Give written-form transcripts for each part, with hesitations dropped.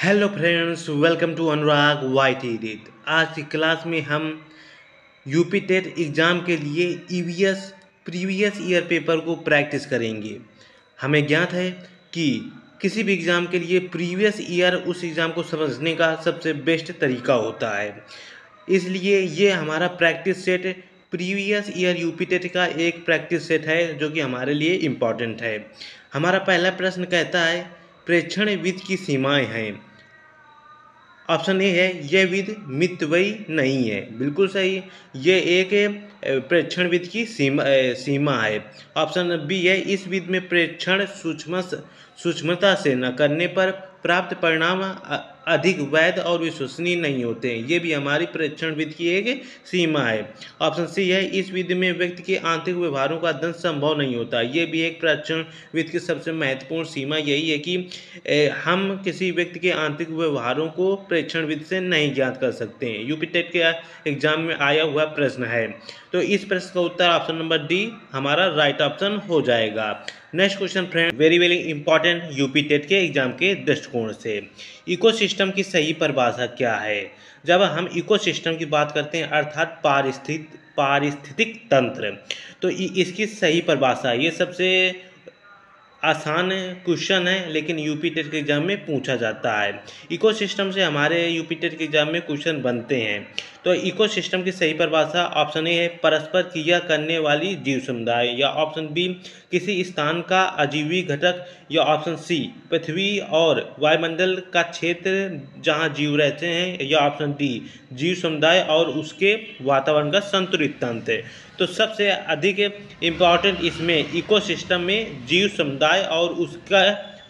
Hello friends, welcome to Anurag YT रीत। आज की क्लास में हम यूपी टेट एग्ज़ाम के लिए ईवीएस प्रीवियस ईयर पेपर को प्रैक्टिस करेंगे। हमें ज्ञात है कि किसी भी एग्ज़ाम के लिए प्रीवियस ईयर उस एग्ज़ाम को समझने का सबसे बेस्ट तरीका होता है। इसलिए ये हमारा practice set previous year UP TET का एक प्रैक्टिस सेट है जो कि हमारे लिए इम्पॉर्टेंट है। हमारा पहला प्रश्न कहता है प्रेक्षण विधि की सीमाएं हैं। ऑप्शन ए है यह विधि मितव्ययी नहीं है, बिल्कुल सही। ये एक प्रेक्षण विधि की सीमा है। ऑप्शन बी है इस विधि में प्रेक्षण सूक्ष्मता से न करने पर प्राप्त परिणाम अधिक वैध और विश्वसनीय नहीं होते हैं। ये भी हमारी प्रेक्षण विधि की एक सीमा है। ऑप्शन सी है इस विधि में व्यक्ति के आंतरिक व्यवहारों का अध्ययन संभव नहीं होता। ये भी एक प्रेक्षण विधि की सबसे महत्वपूर्ण सीमा यही है कि हम किसी व्यक्ति के आंतरिक व्यवहारों को प्रेक्षण विधि से नहीं ज्ञात कर सकते हैं। यूपी टेट के एग्जाम में आया हुआ प्रश्न है, तो इस प्रश्न का उत्तर ऑप्शन नंबर डी हमारा राइट ऑप्शन हो जाएगा। Next question friend, very very important UP TET के एग्जाम के दृष्टिकोण से। इकोसिस्टम की सही परिभाषा क्या है? जब हम इकोसिस्टम की बात करते हैं अर्थात पारिस्थितिक तंत्र, तो इसकी सही परिभाषा, ये सबसे आसान क्वेश्चन है लेकिन यूपी टेट के एग्जाम में पूछा जाता है। इकोसिस्टम से हमारे यूपी टेट के एग्जाम में क्वेश्चन बनते हैं। तो इकोसिस्टम की सही परिभाषा ऑप्शन ए है परस्पर क्रिया करने वाली जीव समुदाय, या ऑप्शन बी किसी स्थान का अजीवी घटक, या ऑप्शन सी पृथ्वी और वायुमंडल का क्षेत्र जहां जीव रहते हैं, या ऑप्शन डी जीव समुदाय और उसके वातावरण का संतुलित तंत्र। तो सबसे अधिक इम्पॉर्टेंट इसमें इकोसिस्टम में जीव समुदाय और उसका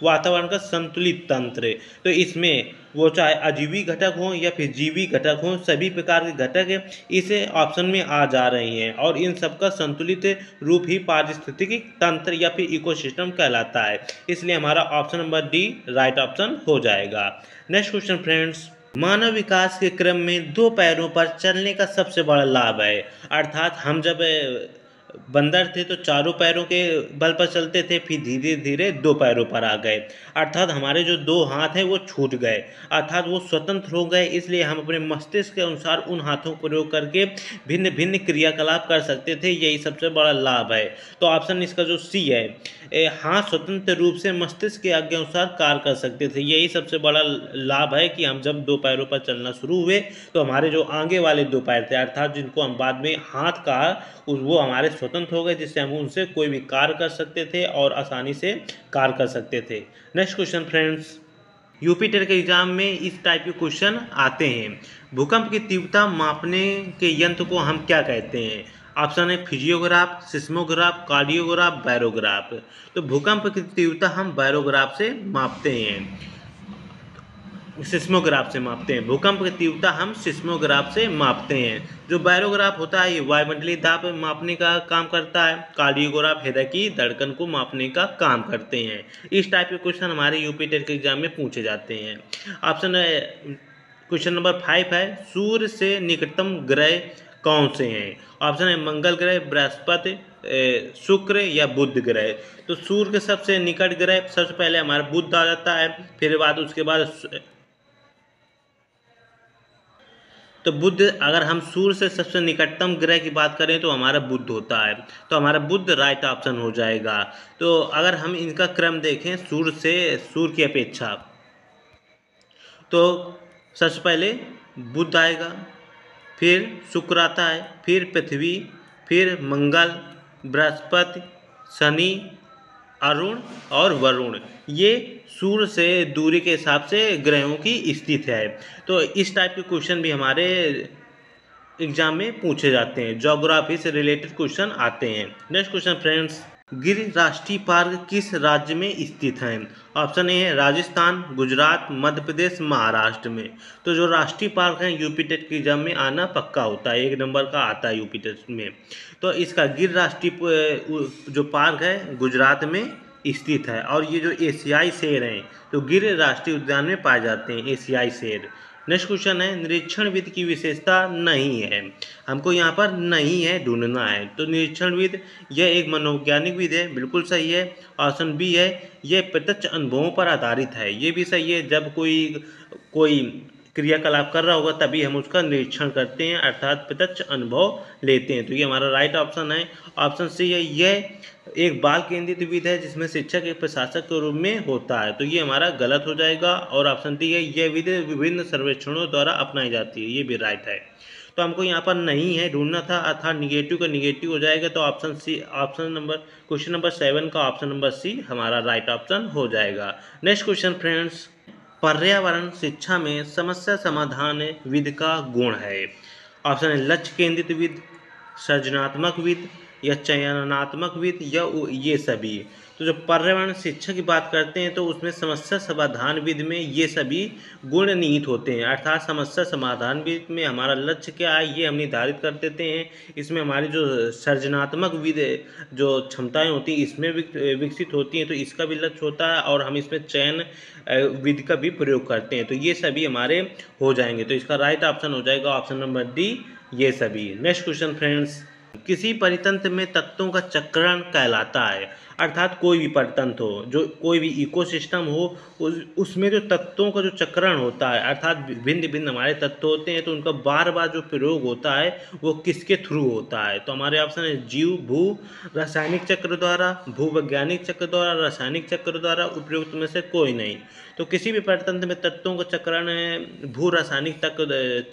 वातावरण का संतुलित तंत्र। तो इसमें वो चाहे अजीवी घटक हों या फिर जीवी घटक हों, सभी प्रकार के घटक इस ऑप्शन में आ जा रहे हैं और इन सबका संतुलित रूप ही पारिस्थितिकी तंत्र या फिर इकोसिस्टम कहलाता है। इसलिए हमारा option number D right option हो जाएगा। नेक्स्ट क्वेश्चन फ्रेंड्स, मानव विकास के क्रम में दो पैरों पर चलने का सबसे बड़ा लाभ है। अर्थात हम जब बंदर थे तो चारों पैरों के बल पर चलते थे, फिर धीरे धीरे दो पैरों पर आ गए, अर्थात हमारे जो दो हाथ हैं वो छूट गए, अर्थात वो स्वतंत्र हो गए। इसलिए हम अपने मस्तिष्क के अनुसार उन हाथों का प्रयोग करके भिन्न भिन्न क्रियाकलाप कर सकते थे, यही सबसे बड़ा लाभ है। तो ऑप्शन इसका जो सी है, हाथ स्वतंत्र रूप से मस्तिष्क के आज्ञा अनुसार कार्य कर सकते थे, यही सबसे बड़ा लाभ है कि हम जब दो पैरों पर चलना शुरू हुए तो हमारे जो आगे वाले दो पैर थे अर्थात जिनको हम बाद में हाथ कहा, वो हमारे स्वतंत्र हो गए, जिससे हम उनसे कोई भी कार्य कर सकते थे और आसानी से कार्य कर सकते थे। Next question friends, UP TET के एग्जाम में इस टाइप के क्वेश्चन आते हैं। भूकंप की तीव्रता मापने के यंत्र को हम क्या कहते हैं? ऑप्शन है फिजियोग्राफ, सिस्मोग्राफ, कार्डियोग्राफ, बैरोग्राफ। तो भूकंप की तीव्रता हम बैरोग्राफ से मापते हैं, सिस्मोग्राफ से मापते हैं। भूकंप की तीव्रता हम सिस्मोग्राफ से मापते हैं। जो बैरोग्राफ होता है ये वायुमंडलीय दाब मापने का काम करता है। कार्डियोग्राफ हृदय की धड़कन को मापने का काम करते हैं। इस टाइप के क्वेश्चन हमारे यूपी टेट के एग्जाम में पूछे जाते हैं। ऑप्शन क्वेश्चन नंबर 5 है सूर्य से निकटतम ग्रह कौन से हैं? ऑप्शन है मंगल ग्रह, बृहस्पति, शुक्र या बुध ग्रह। तो सूर्य के सबसे निकट ग्रह सबसे पहले हमारा बुध आ जाता है, फिर उसके बाद तो बुध, अगर हम सूर्य से सबसे निकटतम ग्रह की बात करें तो हमारा बुध होता है, तो हमारा बुध राइट ऑप्शन हो जाएगा। तो अगर हम इनका क्रम देखें सूर्य की अपेक्षा, तो सबसे पहले बुध आएगा, फिर शुक्र आता है, फिर पृथ्वी, फिर मंगल, बृहस्पति, शनि, अरुण और वरुण। ये सूर्य से दूरी के हिसाब से ग्रहों की स्थिति है। तो इस टाइप के क्वेश्चन भी हमारे एग्जाम में पूछे जाते हैं, ज्योग्राफी से रिलेटेड क्वेश्चन आते हैं। नेक्स्ट क्वेश्चन फ्रेंड्स, गिर राष्ट्रीय पार्क किस राज्य में स्थित है? ऑप्शन ए है राजस्थान, गुजरात, मध्य प्रदेश, महाराष्ट्र में। तो जो राष्ट्रीय पार्क है यूपी टेट के एग्जाम में आना पक्का होता है, 1 नंबर का आता है यूपी टेट में। तो इसका गिर राष्ट्रीय जो पार्क है गुजरात में स्थित है। और ये जो एशियाई शेर हैं तो गिर राष्ट्रीय उद्यान में पाए जाते हैं एशियाई शेर। नेक्स्ट क्वेश्चन है निरीक्षण विधि की विशेषता नहीं है, हमको यहाँ पर नहीं है ढूंढना है। तो निरीक्षण विधि यह एक मनोवैज्ञानिक विधि है, बिल्कुल सही है। ऑप्शन बी है यह प्रत्यक्ष अनुभवों पर आधारित है, ये भी सही है। जब कोई कोई क्रियाकलाप कर रहा होगा तभी हम उसका निरीक्षण करते हैं, अर्थात प्रत्यक्ष अनुभव लेते हैं। तो ये हमारा राइट ऑप्शन है। ऑप्शन सी है यह एक बाल केंद्रित विधि है जिसमें शिक्षक एक प्रशासक के रूप में होता है, तो ये हमारा गलत हो जाएगा। और ऑप्शन डी है यह विधि विभिन्न सर्वेक्षणों द्वारा अपनाई जाती है, ये भी राइट है। तो हमको यहाँ पर नहीं है ढूंढना था, अर्थात निगेटिव का निगेटिव हो जाएगा। तो ऑप्शन सी, क्वेश्चन नंबर 7 का ऑप्शन नंबर सी हमारा राइट ऑप्शन हो जाएगा। नेक्स्ट क्वेश्चन फ्रेंड्स, पर्यावरण शिक्षा में समस्या समाधान विधि का गुण है। ऑप्शन है लक्ष्य केंद्रित विधि, सृजनात्मक विधि या चयनात्मक विधि या ये सभी। तो जो पर्यावरण शिक्षा की बात करते हैं तो उसमें समस्या समाधान विधि में ये सभी गुण निहित होते हैं, अर्थात समस्या समाधान विधि में हमारा लक्ष्य क्या है ये हम निर्धारित कर देते हैं। इसमें हमारी जो सृजनात्मक विधि जो क्षमताएं होती हैं इसमें विकसित होती हैं, तो इसका भी लक्ष्य होता है। और हम इसमें चयन विधि का भी प्रयोग करते हैं, तो ये सभी हमारे हो जाएंगे। तो इसका राइट ऑप्शन हो जाएगा ऑप्शन नंबर डी, ये सभी। नेक्स्ट क्वेश्चन फ्रेंड्स, किसी परितंत्र में तत्वों का चक्रण कहलाता है, अर्थात कोई भी परितंत्र हो, जो कोई भी इकोसिस्टम हो, उसमें जो तत्वों का जो चक्रण होता है, अर्थात भिन्न भिन्न हमारे तत्व होते हैं, तो उनका बार बार जो प्रयोग होता है वो किसके थ्रू होता है। तो हमारे ऑप्शन है जीव भू रासायनिक चक्र द्वारा, भूवैज्ञानिक चक्र द्वारा, रासायनिक चक्र द्वारा, उपयुक्त में से कोई नहीं। तो किसी भी परितंत्र में तत्वों का चक्रण भू रासायनिक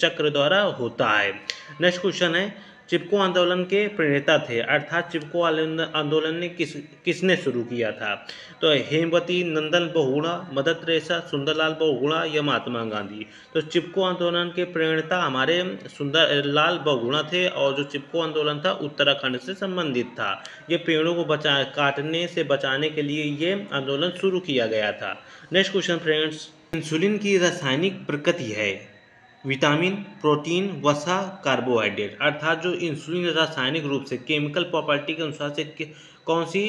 चक्र द्वारा होता है। नेक्स्ट क्वेश्चन है चिपको आंदोलन के प्रणेता थे, अर्थात चिपको आंदोलन ने किसने शुरू किया था। तो हेमवती नंदन बहुगुणा, मदर तेरेसा, सुंदरलाल बहुगुणा या महात्मा गांधी। तो चिपको आंदोलन के प्रणेता हमारे सुंदरलाल बहुगुणा थे, और जो चिपको आंदोलन था उत्तराखंड से संबंधित था। ये पेड़ों को काटने से बचाने के लिए ये आंदोलन शुरू किया गया था। नेक्स्ट क्वेश्चन फ्रेंड्स, इंसुलिन की रासायनिक प्रकृति है विटामिन, प्रोटीन, वसा, कार्बोहाइड्रेट, अर्थात जो इंसुलिन रासायनिक रूप से केमिकल प्रॉपर्टी के अनुसार से कौन सी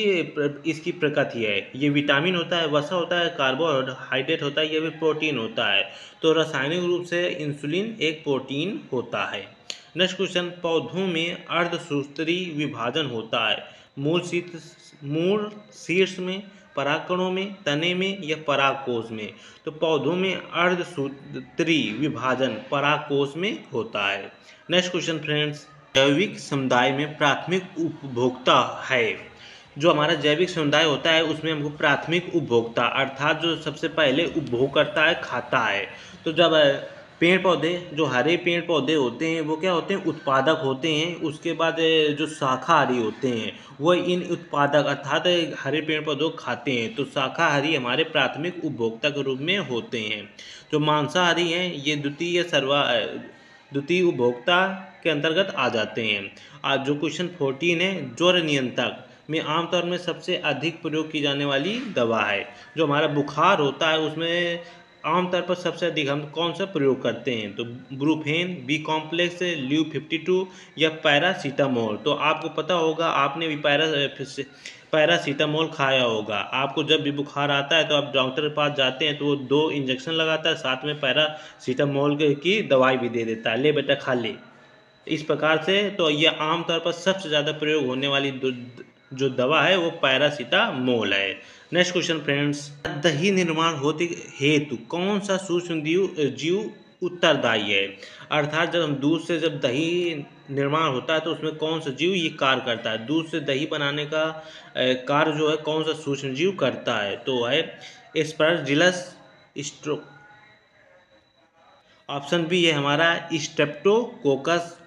इसकी प्रकृति है। ये विटामिन होता है, वसा होता है, कार्बोहाइड्रेट होता है, ये भी प्रोटीन होता है। तो रासायनिक रूप से इंसुलिन एक प्रोटीन होता है। नेक्स्ट क्वेश्चन, पौधों में अर्धसूत्री विभाजन होता है, मूल शीर्ष में, परागकणों में, तने में या परागकोश में। तो पौधों में अर्धसूत्री विभाजन परागकोश में होता है। नेक्स्ट क्वेश्चन फ्रेंड्स, जैविक समुदाय में प्राथमिक उपभोक्ता है। जो हमारा जैविक समुदाय होता है उसमें हमको प्राथमिक उपभोक्ता, अर्थात जो सबसे पहले उपभोग करता है, खाता है। तो जब पेड़ पौधे, जो हरे पेड़ पौधे होते हैं वो क्या होते हैं, उत्पादक होते हैं। उसके बाद जो शाकाहारी होते हैं वो इन उत्पादक अर्थात हरे पेड़ पौधों को खाते हैं। तो शाकाहारी हमारे प्राथमिक उपभोक्ता के रूप में होते हैं। जो मांसाहारी हैं ये द्वितीय उपभोक्ता के अंतर्गत आ जाते हैं। आज जो क्वेश्चन 14 है, ज्वर नियंत्रक में आमतौर में सबसे अधिक प्रयोग की जाने वाली दवा है। जो हमारा बुखार होता है उसमें आमतौर पर सबसे अधिक हम कौन सा प्रयोग करते हैं। तो ब्रूफेन, बी कॉम्प्लेक्स, ल्यू 52 या पैरासीटामोल। तो आपको पता होगा, आपने भी पैरासीटामोल खाया होगा। आपको जब भी बुखार आता है तो आप डॉक्टर के पास जाते हैं तो वो 2 इंजेक्शन लगाता है, साथ में पैरासीटामोल की दवाई भी दे देता है, ले बेटा खा ले। इस प्रकार से तो ये आमतौर पर सबसे ज़्यादा प्रयोग होने वाली जो दवा है वो पैरासीटामोल है। नेक्स्ट क्वेश्चन फ्रेंड्स, दही निर्माण होते हेतु कौन सा सूक्ष्म जीव उत्तरदायी है, अर्थात जब हम दूध से जब दही निर्माण होता है तो उसमें कौन सा जीव ये कार्य करता है। दूध से दही बनाने का कार्य जो है कौन सा सूक्ष्म जीव करता है। तो है एस्परजिलस स्ट्रो, ऑप्शन बी है हमारा स्ट्रेप्टोकोकस,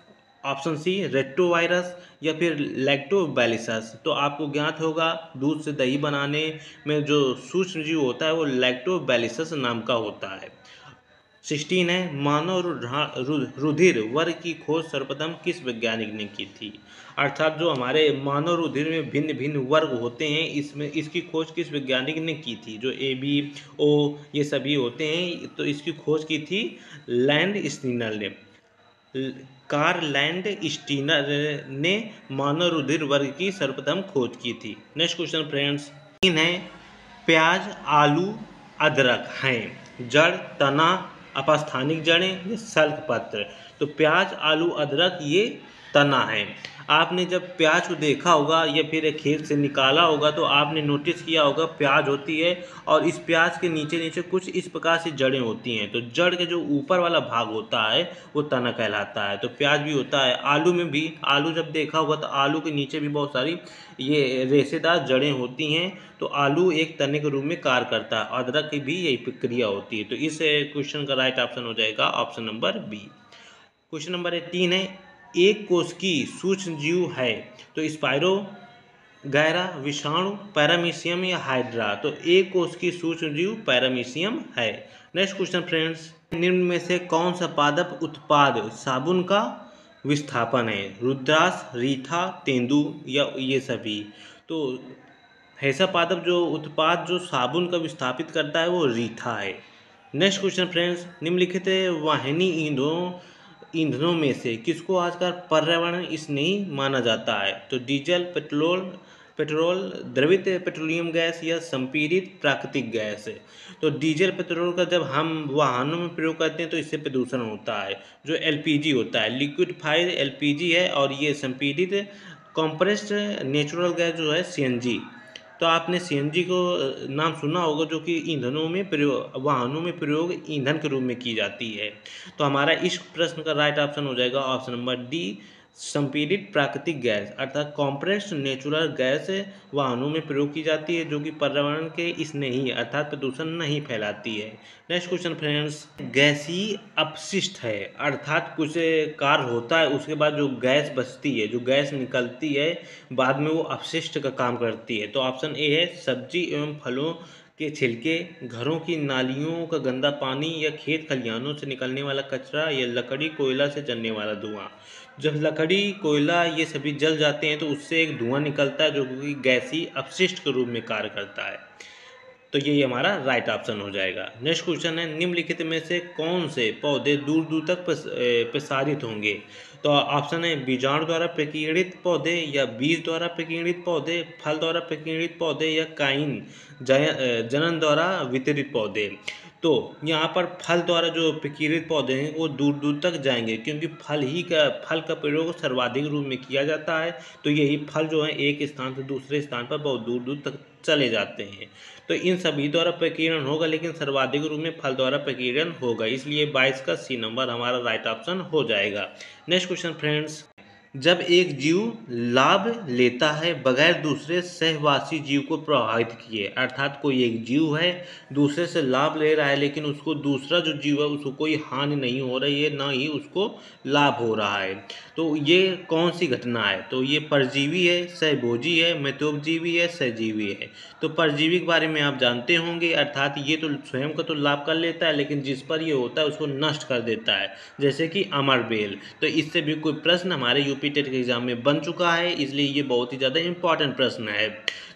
ऑप्शन सी रेट्रोवायरस या फिर लैक्टोबैसिलस। तो आपको ज्ञात होगा दूध से दही बनाने में जो सूक्ष्म जीव होता है वो लैक्टोबैसिलस नाम का होता है। 16 है मानव रुधिर वर्ग की खोज सर्वप्रथम किस वैज्ञानिक ने की थी, अर्थात जो हमारे मानव रुधिर में भिन्न भिन्न वर्ग होते हैं इसमें इसकी खोज किस वैज्ञानिक ने की थी। जो ए बी ओ ये सभी होते हैं, तो इसकी खोज की थी लैंड स्टीनर ने, कार्ल लैंड स्टीनर ने मानव रुधिर वर्ग की सर्वप्रथम खोज की थी। नेक्स्ट क्वेश्चन फ्रेंड्स, 3 है प्याज, आलू, अदरक हैं जड़, तना अपस्थानिक जड़ें या सल्क पत्र। तो प्याज, आलू, अदरक ये तना है। आपने जब प्याज को देखा होगा या फिर खेत से निकाला होगा तो आपने नोटिस किया होगा प्याज होती है और इस प्याज के नीचे नीचे कुछ इस प्रकार से जड़ें होती हैं। तो जड़ के जो ऊपर वाला भाग होता है वो तना कहलाता है। तो प्याज भी होता है। आलू में भी, आलू जब देखा होगा तो आलू के नीचे भी बहुत सारी ये रेशेदार जड़ें होती हैं। तो आलू एक तने के रूप में कार्य करता है। अदरक की भी यही प्रक्रिया होती है। तो इस क्वेश्चन का राइट ऑप्शन हो जाएगा option number B. Question number 3 है, एक कोश की सूक्ष्म जीव है। तो स्पाइरो, गैरा, विषाणु, पैरामीशियम या हाइड्रा। तो एक कोश की सूक्ष्म जीव पैरामीशियम है। नेक्स्ट क्वेश्चन फ्रेंड्स, निम्न में से कौन सा पादप उत्पाद साबुन का विस्थापन है? रुद्राक्ष, रीठा, तेंदू या ये सभी। तो ऐसा पादप जो उत्पाद जो साबुन का विस्थापित करता है वो रीठा है। नेक्स्ट क्वेश्चन फ्रेंड्स, निम्नलिखित वाहिनी ईंधनों में से किसको आजकल पर्यावरण स्नेही माना जाता है? तो डीजल, पेट्रोल, द्रवित पेट्रोलियम गैस या संपीड़ित प्राकृतिक गैस। तो डीजल पेट्रोल का जब हम वाहनों में प्रयोग करते हैं तो इससे प्रदूषण होता है। जो एलपीजी होता है, लिक्विडफाइड एलपीजी है, और ये संपीड़ित कॉम्प्रेस्ड नेचुरल गैस जो है सीएनजी। तो आपने सीएनजी को नाम सुना होगा, जो कि ईंधनों में प्रयोग, वाहनों में प्रयोग ईंधन के रूप में की जाती है। तो हमारा इस प्रश्न का राइट ऑप्शन हो जाएगा ऑप्शन नंबर डी, संपीड़ित प्राकृतिक गैस, अर्थात कॉम्प्रेस्ड नेचुरल गैस वाहनों में प्रयोग की जाती है, जो कि पर्यावरण के स्नेही अर्थात प्रदूषण नहीं फैलाती है। नेक्स्ट क्वेश्चन फ्रेंड्स, गैसीय अपशिष्ट है, अर्थात कुछ कार्य होता है उसके बाद जो गैस बचती है, जो गैस निकलती है बाद में, वो अपशिष्ट का काम करती है। तो ऑप्शन ए है सब्जी एवं फलों के छिलके, घरों की नालियों का गंदा पानी या खेत खलिहानों से निकलने वाला कचरा या लकड़ी कोयला से जलने वाला धुआं। जब लकड़ी कोयला ये सभी जल जाते हैं तो उससे एक धुआं निकलता है जो कि गैसीय अपशिष्ट के रूप में कार्य करता है। तो यही हमारा राइट ऑप्शन हो जाएगा। नेक्स्ट क्वेश्चन है, निम्नलिखित में से कौन से पौधे दूर दूर तक प्रसारित होंगे? तो ऑप्शन है बीजाणु द्वारा प्रकीर्णित पौधे या बीज द्वारा प्रकीर्णित पौधे, फल द्वारा प्रकीर्णित पौधे या काइन जनन द्वारा वितरित पौधे। तो यहाँ पर फल द्वारा जो प्रकीर्णित पौधे हैं वो दूर दूर तक जाएंगे, क्योंकि फल का प्रयोग सर्वाधिक रूप में किया जाता है। तो यही फल जो है एक स्थान से दूसरे स्थान पर बहुत दूर दूर तक चले जाते हैं। तो इन सभी द्वारा प्रकीर्णन होगा, लेकिन सर्वाधिक रूप में फल द्वारा प्रकीर्णन होगा, इसलिए 22 का सी नंबर हमारा राइट ऑप्शन हो जाएगा। नेक्स्ट क्वेश्चन फ्रेंड्स, जब एक जीव लाभ लेता है बगैर दूसरे सहवासी जीव को प्रभावित किए, अर्थात कोई एक जीव है दूसरे से लाभ ले रहा है लेकिन उसको दूसरा जो जीव है उसको कोई हानि नहीं हो रही है, ना ही उसको लाभ हो रहा है, तो ये कौन सी घटना है? तो ये परजीवी है, सहभोजी है, मितोपजीवी है, सहजीवी है। तो परजीवी के बारे में आप जानते होंगे, अर्थात ये तो स्वयं का तो लाभ कर लेता है लेकिन जिस पर ये होता है उसको नष्ट कर देता है, जैसे कि अमरबेल। तो इससे भी कोई प्रश्न हमारे यूपी टेट के एग्जाम में बन चुका है, इसलिए ये बहुत ही ज़्यादा इंपॉर्टेंट प्रश्न है।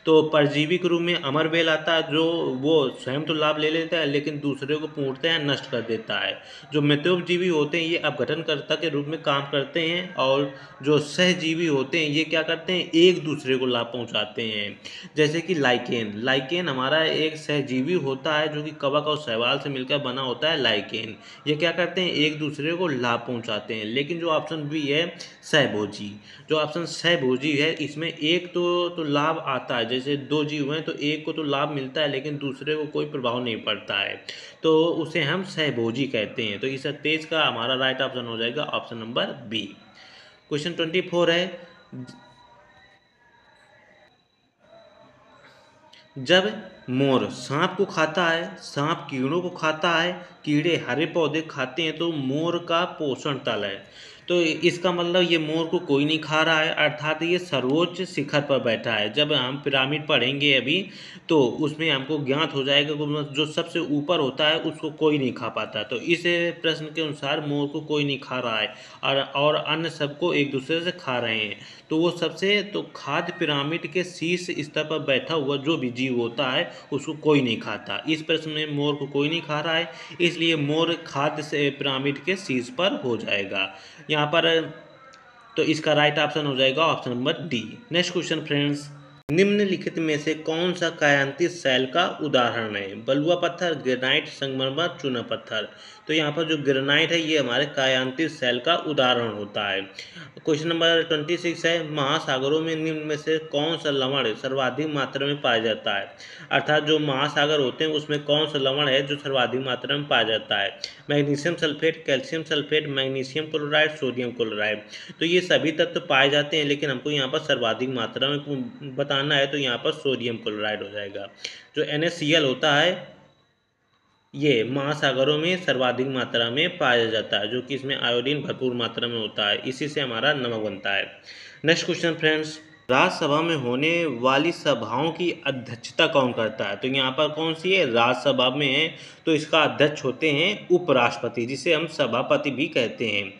तो परजीवी के रूप में अमरबेल आता है, जो वो स्वयं तो लाभ ले लेता है लेकिन दूसरे को पूर्णतः नष्ट कर देता है। जो मितोपजीवी होते हैं ये अपघटनकर्ता के रूप में काम करते हैं, और जो सहजीवी होते हैं ये क्या करते हैं, एक दूसरे को लाभ पहुंचाते हैं। जैसे कि लाइकेन हमारा एक सहजीवी होता है जो कि कवक और शैवाल से मिलकर बना होता है लाइकेन। ये क्या करते हैं, एक दूसरे को लाभ पहुंचाते हैं। लेकिन जो ऑप्शन बी है सहभोजी, जो ऑप्शन सहभोजी है इसमें एक तो लाभ आता है, जैसे दो जीव हैं तो एक को तो लाभ मिलता है लेकिन दूसरे को कोई प्रभाव नहीं पड़ता है, तो उसे हम सहभोजी कहते हैं। तो इस 23 का हमारा राइट ऑप्शन हो जाएगा ऑप्शन नंबर बी। क्वेश्चन 24 है, जब मोर सांप को खाता है, सांप कीड़ों को खाता है, कीड़े हरे पौधे खाते हैं, तो मोर का पोषण तल है। तो इसका मतलब ये मोर को कोई नहीं खा रहा है, अर्थात ये सर्वोच्च शिखर पर बैठा है। जब हम पिरामिड पढ़ेंगे अभी तो उसमें हमको ज्ञात हो जाएगा कि जो सबसे ऊपर होता है उसको कोई नहीं खा पाता। तो इस प्रश्न के अनुसार मोर को कोई नहीं खा रहा है और अन्य सबको एक दूसरे से खा रहे हैं। तो वो सबसे तो खाद्य पिरामिड के शीर्ष स्तर पर बैठा हुआ जो भी जीव होता है उसको कोई नहीं खाता। इस प्रश्न में मोर को कोई नहीं खा रहा है, इसलिए मोर खाद्य से पिरामिड के शीर्ष पर हो जाएगा यहाँ पर। तो इसका राइट ऑप्शन हो जाएगा option number D. Next question friends, निम्नलिखित में से कौन सा कायांतित शैल का उदाहरण है? बलुआ पत्थर, ग्रेनाइट, संगमरमर, चूना पत्थर। तो यहाँ पर जो ग्रेनाइट है ये हमारे कायांतित शैल का उदाहरण होता है। क्वेश्चन नंबर 26 है, महासागरों में निम्न में से कौन सा लवण सर्वाधिक मात्रा में पाया जाता है? अर्थात जो महासागर होते हैं उसमें कौन सा लवण है जो सर्वाधिक मात्रा में पाया जाता है? Magnesium sulphate, calcium sulphate, magnesium chloride, sodium chloride. तो ये सभी तत्व पाए जाते हैं, लेकिन हमको यहाँ पर सर्वाधिक मात्रा में बताना है, तो यहाँ पर सोडियम क्लोराइड हो जाएगा। जो NaCl होता है ये महासागरों में सर्वाधिक मात्रा में पाया जाता है, जो कि इसमें आयोडीन भरपूर मात्रा में होता है, इसी से हमारा नमक बनता है। नेक्स्ट क्वेश्चन फ्रेंड्स, राज्यसभा में होने वाली सभाओं की अध्यक्षता कौन करता है? तो यहाँ पर कौन सी है? राज्यसभा में है, तो इसका अध्यक्ष होते हैं उपराष्ट्रपति, जिसे हम सभापति भी कहते हैं।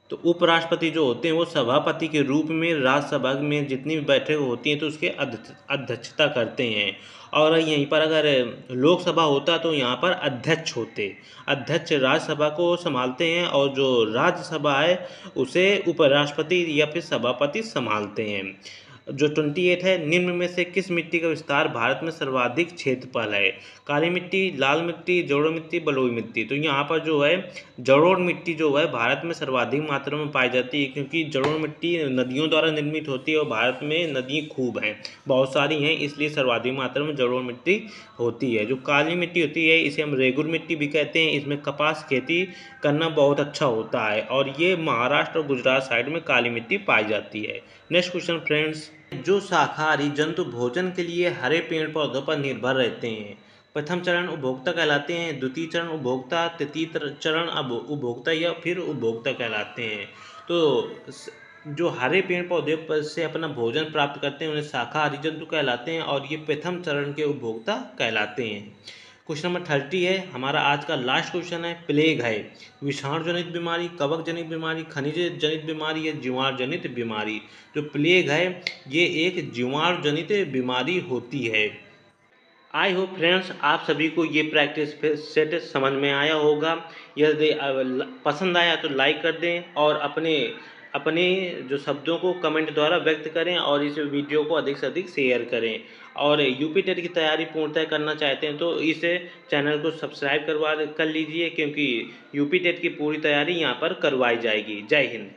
तो उपराष्ट्रपति जो होते हैं वो सभापति के रूप में राज्यसभा में जितनी भी बैठक होती हैं तो उसके अध्यक्षता करते हैं। और यहीं पर अगर लोकसभा होता तो यहाँ पर अध्यक्ष होते, अध्यक्ष राज्यसभा को संभालते हैं और जो राज्यसभा है उसे उपराष्ट्रपति या फिर सभापति संभालते हैं। जो 28 है, निम्न में से किस मिट्टी का विस्तार भारत में सर्वाधिक क्षेत्रफल है? काली मिट्टी, लाल मिट्टी, जलोढ़ मिट्टी, बलुई मिट्टी। तो यहाँ पर जो है जलोढ़ मिट्टी जो है भारत में सर्वाधिक मात्रा में पाई जाती है, क्योंकि जलोढ़ मिट्टी नदियों द्वारा निर्मित होती है और भारत में नदी खूब हैं, बहुत सारी हैं, इसलिए सर्वाधिक मात्रा में जलोढ़ मिट्टी होती है। जो काली मिट्टी होती है इसे हम रेगुर मिट्टी भी कहते हैं, इसमें कपास खेती करना बहुत अच्छा होता है और ये महाराष्ट्र और गुजरात साइड में काली मिट्टी पाई जाती है। नेक्स्ट क्वेश्चन फ्रेंड्स, जो शाकाहारी जंतु भोजन के लिए हरे पेड़ पौधों पर निर्भर रहते हैं, प्रथम चरण उपभोक्ता कहलाते हैं, द्वितीय चरण उपभोक्ता, तृतीय चरण अब उपभोक्ता या फिर उपभोक्ता कहलाते हैं। तो जो हरे पेड़ पौधे पर से अपना भोजन प्राप्त करते हैं उन्हें शाकाहारी जंतु कहलाते हैं और ये प्रथम चरण के उपभोक्ता कहलाते हैं। क्वेश्चन नंबर 30 है, हमारा आज का लास्ट क्वेश्चन है, प्लेग है विषाणु जनित बीमारी, कवक जनित बीमारी, खनिज जनित बीमारी या जीवाणु जनित बीमारी? जो प्लेग है ये एक जीवाणु जनित बीमारी होती है। आई होप फ्रेंड्स आप सभी को ये प्रैक्टिस सेट समझ में आया होगा। यदि पसंद आया तो लाइक कर दें और अपने अपने जो शब्दों को कमेंट द्वारा व्यक्त करें और इस वीडियो को अधिक से अधिक शेयर करें। और यूपी टेट की तैयारी पूर्णतः करना चाहते हैं तो इस चैनल को सब्सक्राइब कर लीजिए, क्योंकि यूपी टेट की पूरी तैयारी यहाँ पर करवाई जाएगी। जय हिंद।